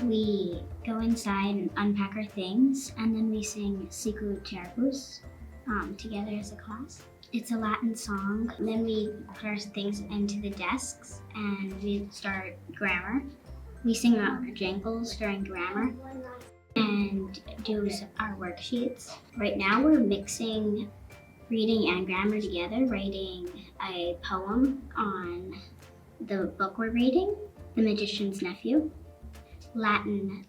We go inside and unpack our things, and then we sing Sicut Teribus together as a class. It's a Latin song. Then we put our things into the desks and we start grammar. We sing our jingles during grammar and do our worksheets. Right now we're mixing reading and grammar together, writing a poem on the book we're reading, The Magician's Nephew. Latin,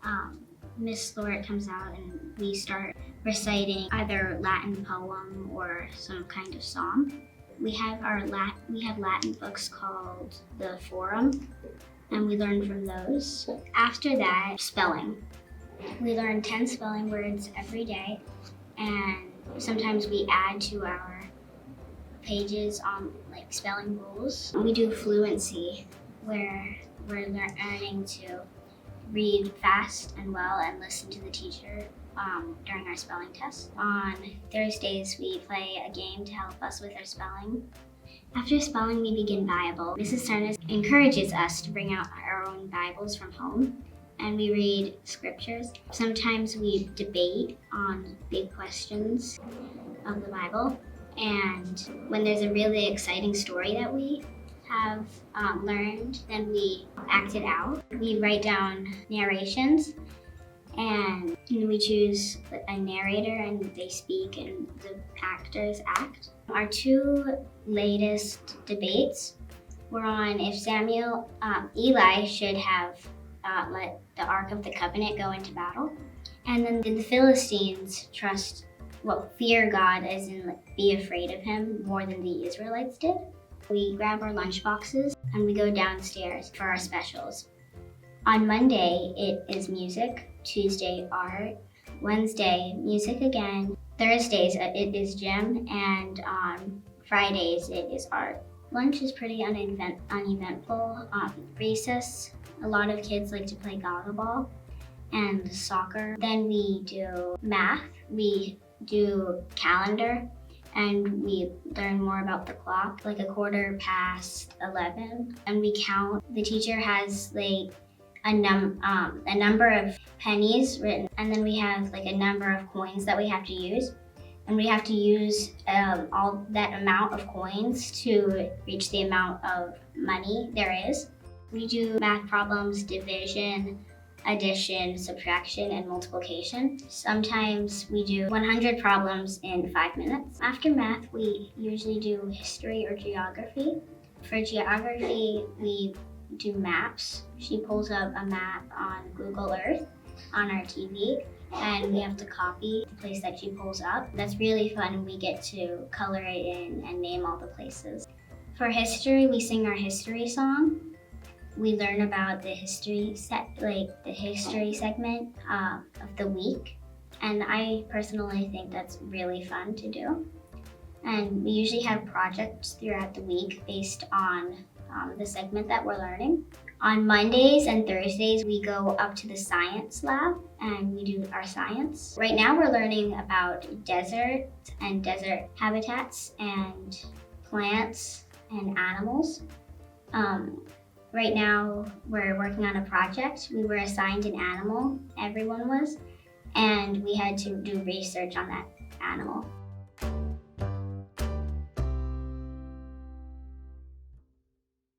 Miss Lorette comes out and we start reciting either Latin poem or some kind of song. We have Latin books called the Forum, and we learn from those. After that, spelling. We learn 10 spelling words every day, and sometimes we add to our pages on like spelling rules. We do fluency, where we're learning to read fast and well and listen to the teacher during our spelling test. On Thursdays, we play a game to help us with our spelling. After spelling, we begin Bible. Mrs. Sarnas encourages us to bring out our own Bibles from home, and we read scriptures. Sometimes we debate on big questions of the Bible, and when there's a really exciting story that we have learned, then we act it out. We write down narrations, and we choose a narrator and they speak and the actors act. Our 2 latest debates were on if Eli should have let the Ark of the Covenant go into battle, and then did the Philistines fear God, as in be afraid of him more than the Israelites did. We grab our lunch boxes and we go downstairs for our specials. On Monday, it is music. Tuesday, art. Wednesday, music again. Thursdays, it is gym. And on Fridays, it is art. Lunch is pretty uneventful. Recess, a lot of kids like to play gaga ball and soccer. Then we do math. We do calendar. And we learn more about the clock, like 11:15, and we count. The teacher has like a number of pennies written, and then we have like a number of coins that we have to use, and we have to use all that amount of coins to reach the amount of money there is. We do math problems, division, addition, subtraction, and multiplication. Sometimes we do 100 problems in 5 minutes. After math, we usually do history or geography. For geography, we do maps. She pulls up a map on Google Earth on our TV, and we have to copy the place that she pulls up. That's really fun, and we get to color it in and name all the places. For history, we sing our history song. We learn about the history segment of the week, and I personally think that's really fun to do. And we usually have projects throughout the week based on the segment that we're learning. On Mondays and Thursdays, we go up to the science lab and we do our science. Right now, we're learning about desert and desert habitats and plants and animals. Right now, we're working on a project. We were assigned an animal, everyone was, and we had to do research on that animal.